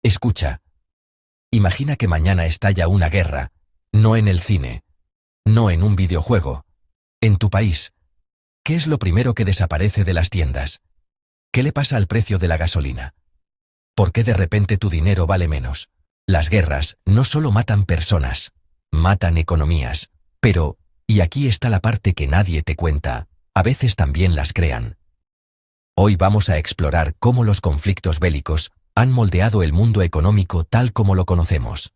Escucha. Imagina que mañana estalla una guerra, no en el cine, no en un videojuego, en tu país. ¿Qué es lo primero que desaparece de las tiendas? ¿Qué le pasa al precio de la gasolina? ¿Por qué de repente tu dinero vale menos? Las guerras no solo matan personas, matan economías, pero, y aquí está la parte que nadie te cuenta, a veces también las crean. Hoy vamos a explorar cómo los conflictos bélicos han moldeado el mundo económico tal como lo conocemos.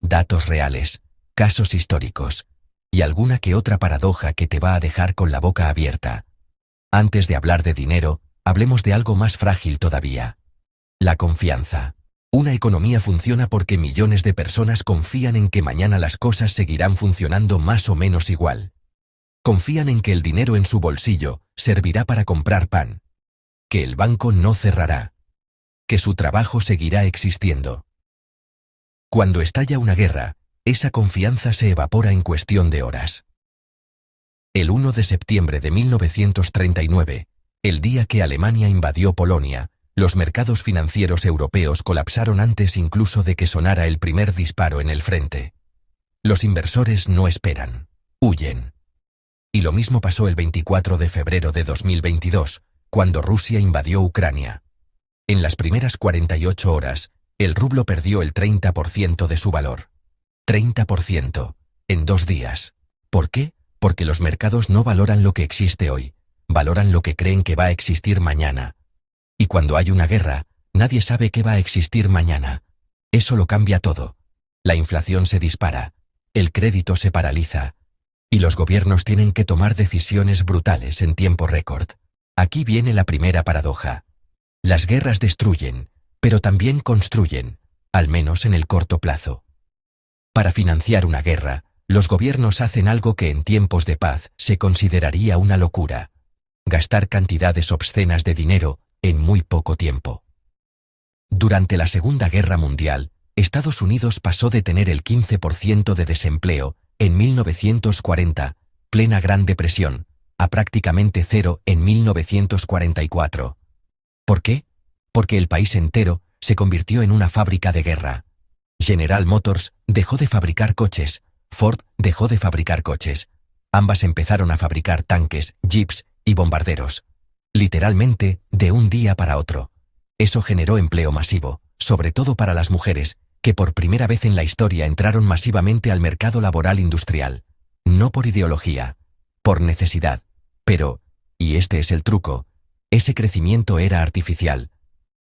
Datos reales, casos históricos, y alguna que otra paradoja que te va a dejar con la boca abierta. Antes de hablar de dinero, hablemos de algo más frágil todavía. La confianza. Una economía funciona porque millones de personas confían en que mañana las cosas seguirán funcionando más o menos igual. Confían en que el dinero en su bolsillo servirá para comprar pan, que el banco no cerrará, que su trabajo seguirá existiendo. Cuando estalla una guerra, esa confianza se evapora en cuestión de horas. El 1 de septiembre de 1939, el día que Alemania invadió Polonia, los mercados financieros europeos colapsaron antes incluso de que sonara el primer disparo en el frente. Los inversores no esperan, huyen. Y lo mismo pasó el 24 de febrero de 2022, cuando Rusia invadió Ucrania. En las primeras 48 horas, el rublo perdió el 30% de su valor. 30%, en 2 días. ¿Por qué? Porque los mercados no valoran lo que existe hoy, valoran lo que creen que va a existir mañana. Y cuando hay una guerra, nadie sabe qué va a existir mañana. Eso lo cambia todo. La inflación se dispara, el crédito se paraliza, y los gobiernos tienen que tomar decisiones brutales en tiempo récord. Aquí viene la primera paradoja. Las guerras destruyen, pero también construyen, al menos en el corto plazo. Para financiar una guerra, los gobiernos hacen algo que en tiempos de paz se consideraría una locura: gastar cantidades obscenas de dinero en muy poco tiempo. Durante la Segunda Guerra Mundial, Estados Unidos pasó de tener el 15% de desempleo en 1940, plena Gran Depresión, a prácticamente cero en 1944. ¿Por qué? Porque el país entero se convirtió en una fábrica de guerra. General Motors dejó de fabricar coches, Ford dejó de fabricar coches. Ambas empezaron a fabricar tanques, jeeps y bombarderos. Literalmente, de un día para otro. Eso generó empleo masivo, sobre todo para las mujeres, que por primera vez en la historia entraron masivamente al mercado laboral industrial. No por ideología, por necesidad. Pero, y este es el truco, ese crecimiento era artificial.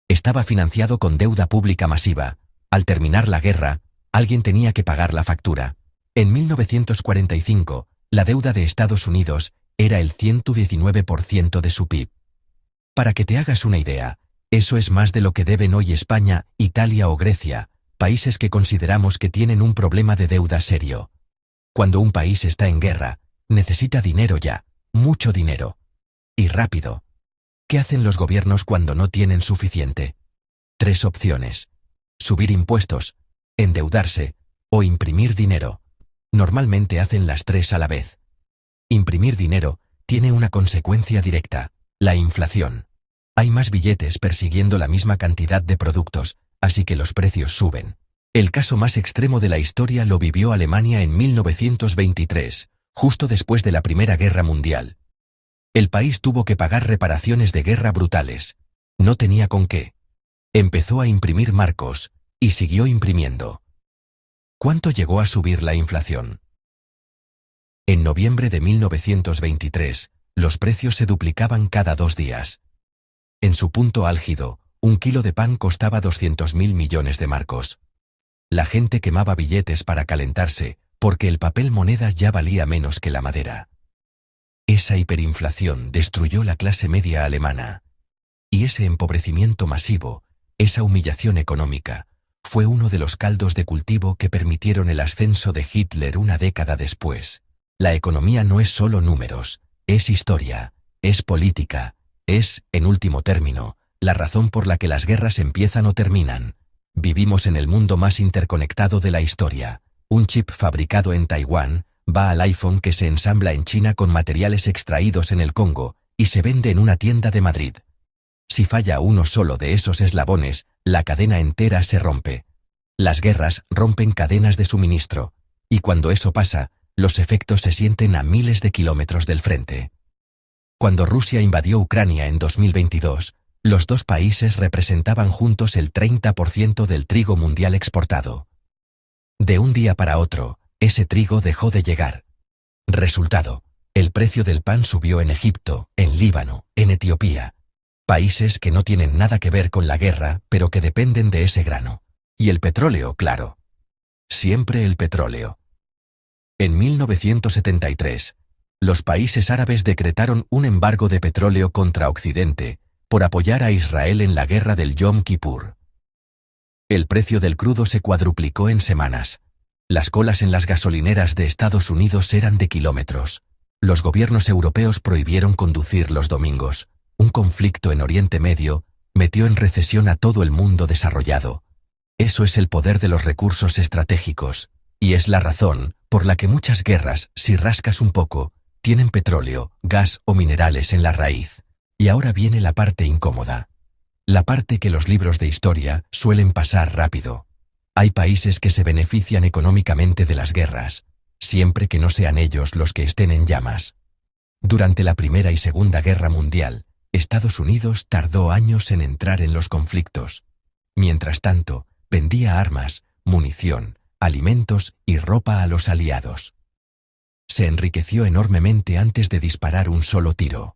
Estaba financiado con deuda pública masiva. Al terminar la guerra, alguien tenía que pagar la factura. En 1945, la deuda de Estados Unidos era el 119% de su PIB. Para que te hagas una idea, eso es más de lo que deben hoy España, Italia o Grecia, países que consideramos que tienen un problema de deuda serio. Cuando un país está en guerra, necesita dinero ya, mucho dinero. Y rápido. ¿Qué hacen los gobiernos cuando no tienen suficiente? 3 opciones: subir impuestos, endeudarse o imprimir dinero. Normalmente hacen las 3 a la vez. Imprimir dinero tiene una consecuencia directa: la inflación. Hay más billetes persiguiendo la misma cantidad de productos, así que los precios suben. El caso más extremo de la historia lo vivió Alemania en 1923, justo después de la Primera Guerra Mundial. El país tuvo que pagar reparaciones de guerra brutales. No tenía con qué. Empezó a imprimir marcos, y siguió imprimiendo. ¿Cuánto llegó a subir la inflación? En noviembre de 1923, los precios se duplicaban cada 2 días. En su punto álgido, un kilo de pan costaba 200.000 millones de marcos. La gente quemaba billetes para calentarse, porque el papel moneda ya valía menos que la madera. Esa hiperinflación destruyó la clase media alemana. Y ese empobrecimiento masivo, esa humillación económica, fue uno de los caldos de cultivo que permitieron el ascenso de Hitler una década después. La economía no es solo números, es historia, es política, es, en último término, la razón por la que las guerras empiezan o terminan. Vivimos en el mundo más interconectado de la historia. Un chip fabricado en Taiwán va al iPhone que se ensambla en China con materiales extraídos en el Congo y se vende en una tienda de Madrid. Si falla uno solo de esos eslabones, la cadena entera se rompe. Las guerras rompen cadenas de suministro, y cuando eso pasa, los efectos se sienten a miles de kilómetros del frente. Cuando Rusia invadió Ucrania en 2022, los dos países representaban juntos el 30% del trigo mundial exportado. De un día para otro, ese trigo dejó de llegar. Resultado: el precio del pan subió en Egipto, en Líbano, en Etiopía. Países que no tienen nada que ver con la guerra, pero que dependen de ese grano. Y el petróleo, claro. Siempre el petróleo. En 1973, los países árabes decretaron un embargo de petróleo contra Occidente, por apoyar a Israel en la guerra del Yom Kippur. El precio del crudo se cuadruplicó en semanas. Las colas en las gasolineras de Estados Unidos eran de kilómetros. Los gobiernos europeos prohibieron conducir los domingos. Un conflicto en Oriente Medio metió en recesión a todo el mundo desarrollado. Eso es el poder de los recursos estratégicos, y es la razón por la que muchas guerras, si rascas un poco, tienen petróleo, gas o minerales en la raíz. Y ahora viene la parte incómoda. La parte que los libros de historia suelen pasar rápido. Hay países que se benefician económicamente de las guerras, siempre que no sean ellos los que estén en llamas. Durante la Primera y Segunda Guerra Mundial, Estados Unidos tardó años en entrar en los conflictos. Mientras tanto, vendía armas, munición, alimentos y ropa a los aliados. Se enriqueció enormemente antes de disparar un solo tiro.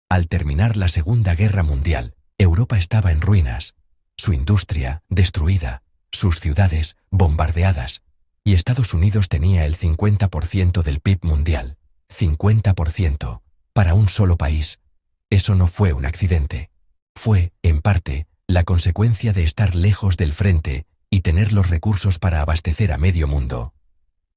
Al terminar la Segunda Guerra Mundial, Europa estaba en ruinas, su industria destruida, sus ciudades bombardeadas, y Estados Unidos tenía el 50% del PIB mundial. 50%, para un solo país. Eso no fue un accidente. Fue, en parte, la consecuencia de estar lejos del frente y tener los recursos para abastecer a medio mundo.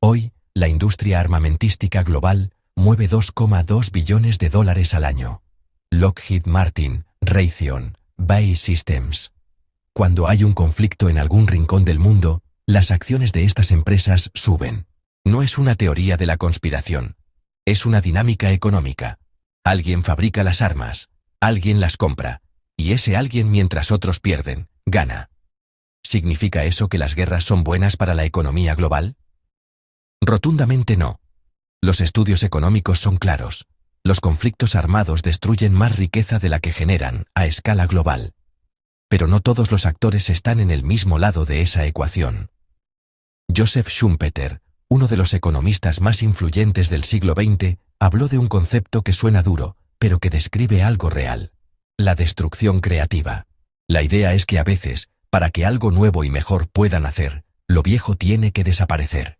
Hoy, la industria armamentística global mueve $2,2 billones al año. Lockheed Martin, Raytheon, BAE Systems. Cuando hay un conflicto en algún rincón del mundo, las acciones de estas empresas suben. No es una teoría de la conspiración. Es una dinámica económica. Alguien fabrica las armas, alguien las compra, y ese alguien, mientras otros pierden, gana. ¿Significa eso que las guerras son buenas para la economía global? Rotundamente no. Los estudios económicos son claros. Los conflictos armados destruyen más riqueza de la que generan, a escala global. Pero no todos los actores están en el mismo lado de esa ecuación. Joseph Schumpeter, uno de los economistas más influyentes del siglo XX, habló de un concepto que suena duro, pero que describe algo real: la destrucción creativa. La idea es que a veces, para que algo nuevo y mejor pueda nacer, lo viejo tiene que desaparecer.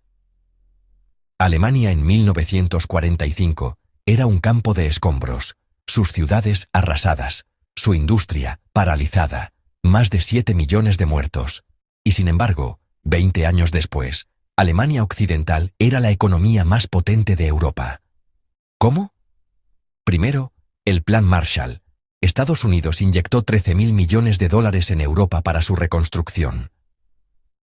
Alemania en 1945 era un campo de escombros, sus ciudades arrasadas, su industria paralizada, más de 7 millones de muertos. Y sin embargo, 20 años después, Alemania Occidental era la economía más potente de Europa. ¿Cómo? Primero, el Plan Marshall. Estados Unidos inyectó $13.000 millones en Europa para su reconstrucción.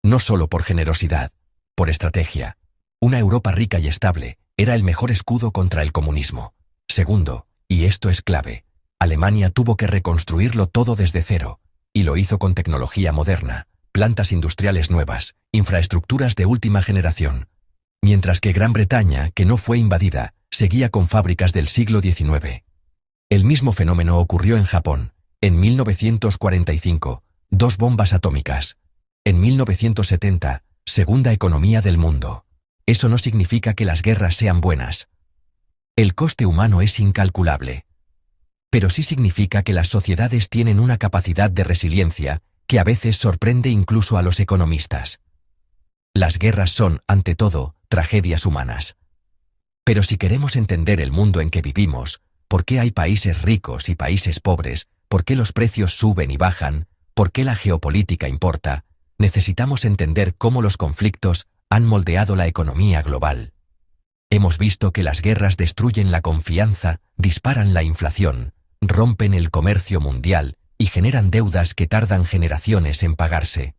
No solo por generosidad, por estrategia. Una Europa rica y estable era el mejor escudo contra el comunismo. Segundo, y esto es clave, Alemania tuvo que reconstruirlo todo desde cero, y lo hizo con tecnología moderna, plantas industriales nuevas, infraestructuras de última generación. Mientras que Gran Bretaña, que no fue invadida, seguía con fábricas del siglo XIX. El mismo fenómeno ocurrió en Japón. En 1945, 2 bombas atómicas. En 1970, segunda economía del mundo. Eso no significa que las guerras sean buenas. El coste humano es incalculable. Pero sí significa que las sociedades tienen una capacidad de resiliencia que a veces sorprende incluso a los economistas. Las guerras son, ante todo, tragedias humanas. Pero si queremos entender el mundo en que vivimos, por qué hay países ricos y países pobres, por qué los precios suben y bajan, por qué la geopolítica importa, necesitamos entender cómo los conflictos han moldeado la economía global. Hemos visto que las guerras destruyen la confianza, disparan la inflación, rompen el comercio mundial y generan deudas que tardan generaciones en pagarse.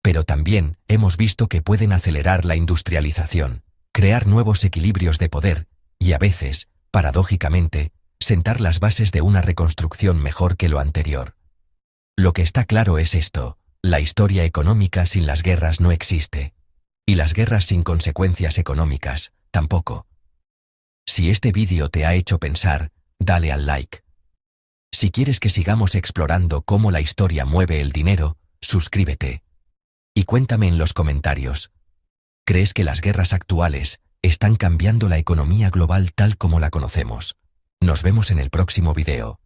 Pero también hemos visto que pueden acelerar la industrialización, crear nuevos equilibrios de poder y a veces, paradójicamente, sentar las bases de una reconstrucción mejor que lo anterior. Lo que está claro es esto: la historia económica sin las guerras no existe. Y las guerras sin consecuencias económicas, tampoco. Si este vídeo te ha hecho pensar, dale al like. Si quieres que sigamos explorando cómo la historia mueve el dinero, suscríbete. Y cuéntame en los comentarios: ¿crees que las guerras actuales están cambiando la economía global tal como la conocemos? Nos vemos en el próximo video.